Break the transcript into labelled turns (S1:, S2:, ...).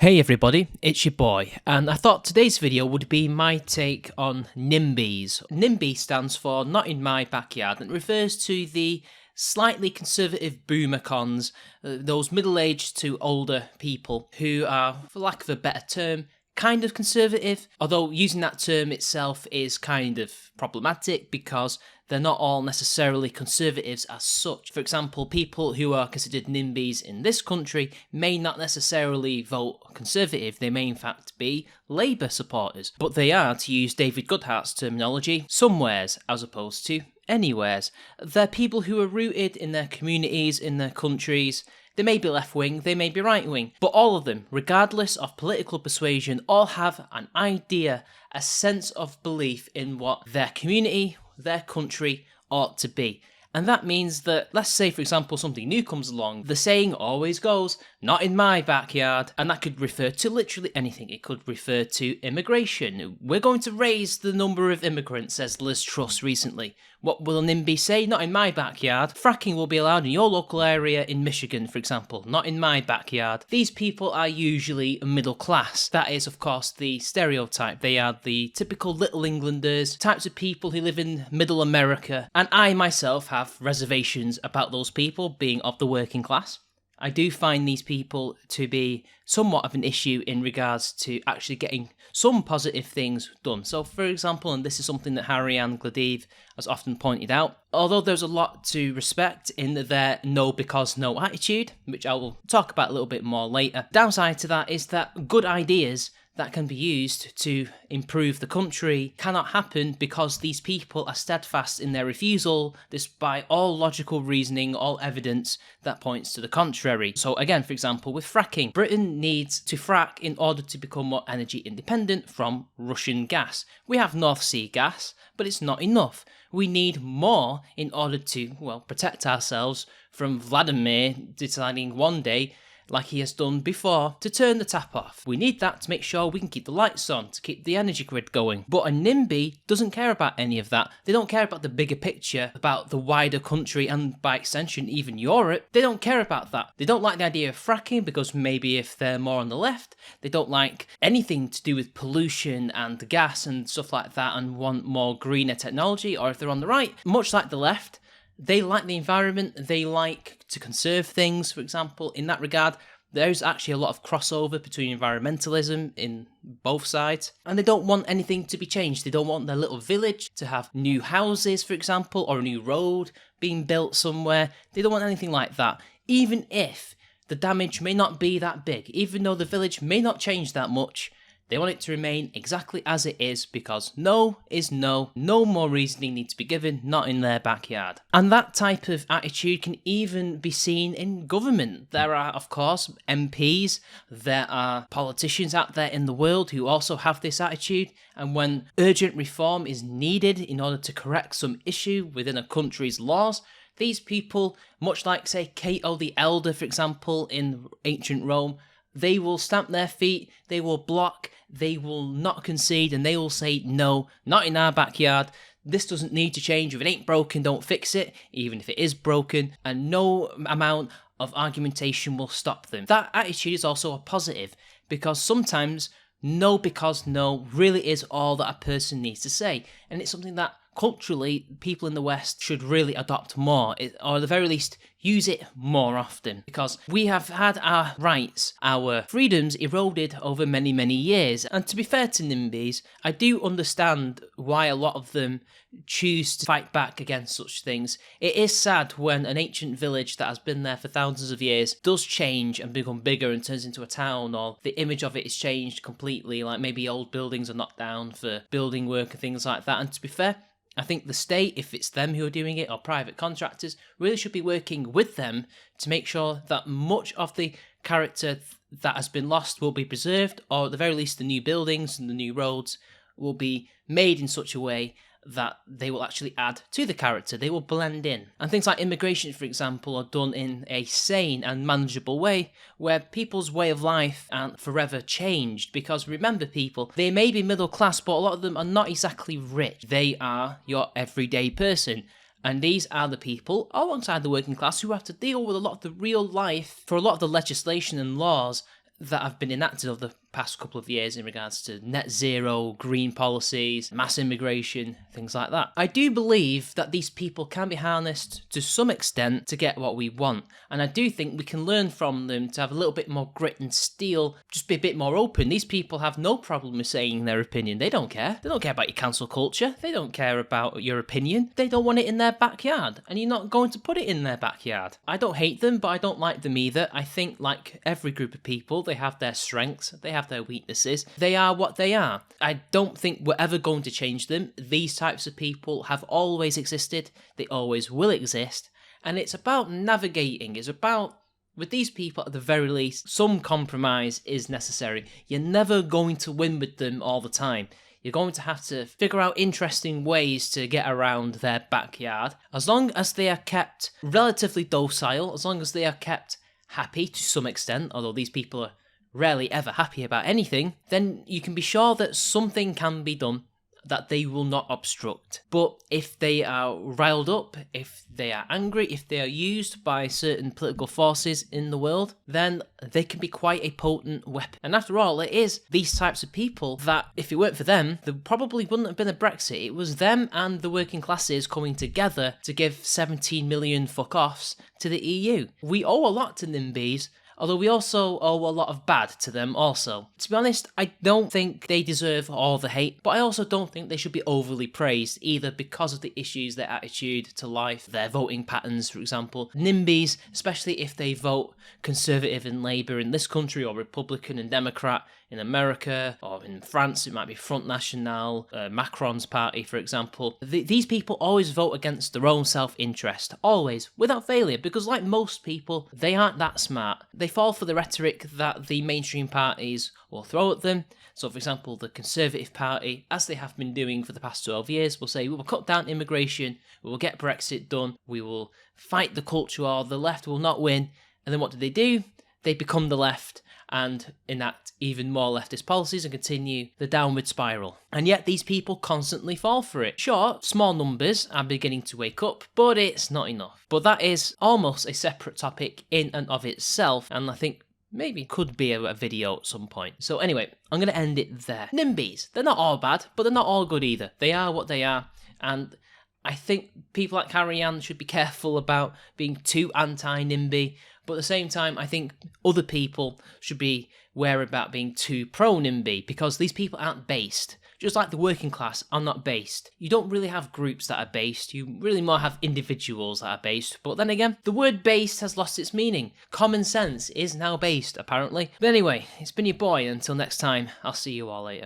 S1: Hey everybody, it's your boy, and I thought today's video would be my take on NIMBYs. NIMBY stands for Not In My Backyard and refers to the slightly conservative boomer cons, those middle-aged to older people who are, for lack of a better term, kind of conservative, although using that term itself is kind of problematic because they're not all necessarily conservatives as such. For example, people who are considered NIMBYs in this country may not necessarily vote Conservative, they may in fact be Labour supporters, but they are, to use David Goodhart's terminology, somewheres as opposed to anywheres. They're people who are rooted in their communities, in their countries. They may be left-wing, they may be right-wing, but all of them, regardless of political persuasion, all have an idea, a sense of belief in what their community, their country ought to be. And that means that, let's say for example something new comes along, the saying always goes, not in my backyard, and that could refer to literally anything. It could refer to immigration. We're going to raise the number of immigrants, says Liz Truss recently. What will NIMBY say? Not in my backyard. Fracking will be allowed in your local area in Michigan, for example. Not in my backyard. These people are usually middle class. That is, of course, the stereotype. They are the typical Little Englanders, types of people who live in middle America. And I myself have reservations about those people being of the working class. I do find these people to be somewhat of an issue in regards to actually getting some positive things done. So, for example, and this is something that Harry-Ann Gladive has often pointed out, although there's a lot to respect in their no because no attitude, which I will talk about a little bit more later, downside to that is that good ideas that can be used to improve the country cannot happen because these people are steadfast in their refusal despite all logical reasoning, all evidence that points to the contrary. So again, for example, with fracking, Britain needs to frack in order to become more energy independent from Russian gas. We have North Sea gas, but it's not enough. We need more in order to, well, protect ourselves from Vladimir deciding one day, like he has done before, to turn the tap off. We need that to make sure we can keep the lights on, to keep the energy grid going. But a NIMBY doesn't care about any of that. They don't care about the bigger picture, about the wider country and by extension even Europe. They don't care about that. They don't like the idea of fracking because maybe if they're more on the left, they don't like anything to do with pollution and gas and stuff like that and want more greener technology. Or if they're on the right, much like the left, they like the environment, they like to conserve things, for example. In that regard, there's actually a lot of crossover between environmentalism in both sides. And they don't want anything to be changed. They don't want their little village to have new houses, for example, or a new road being built somewhere. They don't want anything like that. Even if the damage may not be that big, even though the village may not change that much, they want it to remain exactly as it is because no is no. No more reasoning needs to be given, not in their backyard. And that type of attitude can even be seen in government. There are, of course, MPs, there are politicians out there in the world who also have this attitude. And when urgent reform is needed in order to correct some issue within a country's laws, these people, much like, say, Cato the Elder, for example, in ancient Rome, they will stamp their feet, they will block, they will not concede, and they will say, no, not in our backyard. This doesn't need to change. If it ain't broken, don't fix it, even if it is broken, and no amount of argumentation will stop them. That attitude is also a positive, because sometimes no because no really is all that a person needs to say, and it's something that culturally, people in the West should really adopt more, or at the very least, use it more often. Because we have had our rights, our freedoms eroded over many, many years. And to be fair to NIMBYs, I do understand why a lot of them choose to fight back against such things. It is sad when an ancient village that has been there for thousands of years does change and become bigger and turns into a town, or the image of it is changed completely, like maybe old buildings are knocked down for building work and things like that. And to be fair, I think the state, if it's them who are doing it, or private contractors, really should be working with them to make sure that much of the character that has been lost will be preserved, or at the very least the new buildings and the new roads will be made in such a way that they will actually add to the character, they will blend in. And things like immigration, for example, are done in a sane and manageable way, where people's way of life aren't forever changed, because remember people, they may be middle class, but a lot of them are not exactly rich. They are your everyday person. And these are the people, alongside the working class, who have to deal with a lot of the real life for a lot of the legislation and laws that have been enacted over the past couple of years in regards to net zero, green policies, mass immigration, things like that. I do believe that these people can be harnessed to some extent to get what we want, and I do think we can learn from them to have a little bit more grit and steel, just be a bit more open. These people have no problem with saying their opinion. They don't care. They don't care about your cancel culture. They don't care about your opinion. They don't want it in their backyard, and you're not going to put it in their backyard. I don't hate them, but I don't like them either. I think, like every group of people, they have their strengths, they have their weaknesses. They are what they are. I don't think we're ever going to change them. These types of people have always existed. They always will exist. And it's about navigating. It's about, with these people at the very least, some compromise is necessary. You're never going to win with them all the time. You're going to have to figure out interesting ways to get around their backyard. As long as they are kept relatively docile, as long as they are kept happy to some extent, although these people are rarely ever happy about anything, then you can be sure that something can be done that they will not obstruct. But if they are riled up, if they are angry, if they are used by certain political forces in the world, then they can be quite a potent weapon. And after all, it is these types of people that, if it weren't for them, there probably wouldn't have been a Brexit. It was them and the working classes coming together to give 17 million fuck-offs to the EU. We owe a lot to NIMBYs, although we also owe a lot of bad to them also. To be honest, I don't think they deserve all the hate, but I also don't think they should be overly praised either because of the issues, their attitude to life, their voting patterns, for example. NIMBYs, especially if they vote Conservative and Labour in this country, or Republican and Democrat in America, or in France it might be Front National, Macron's party, for example. These people always vote against their own self-interest, always, without failure, because like most people, they aren't that smart. They fall for the rhetoric that the mainstream parties will throw at them. So, for example, the Conservative Party, as they have been doing for the past 12 years, will say, we will cut down immigration, we will get Brexit done, we will fight the culture war, the left will not win. And then what do? They become the left and enact even more leftist policies and continue the downward spiral. And yet these people constantly fall for it. Sure, small numbers are beginning to wake up, but it's not enough. But that is almost a separate topic in and of itself, and I think maybe could be a video at some point. So anyway, I'm going to end it there. NIMBYs, they're not all bad, but they're not all good either. They are what they are, and I think people like Carrie-Anne should be careful about being too anti-NIMBY, but at the same time, I think other people should be wary about being too pro-NIMBY, because these people aren't based. Just like the working class are not based. You don't really have groups that are based, you really more have individuals that are based. But then again, the word based has lost its meaning. Common sense is now based, apparently. But anyway, it's been your boy, until next time, I'll see you all later.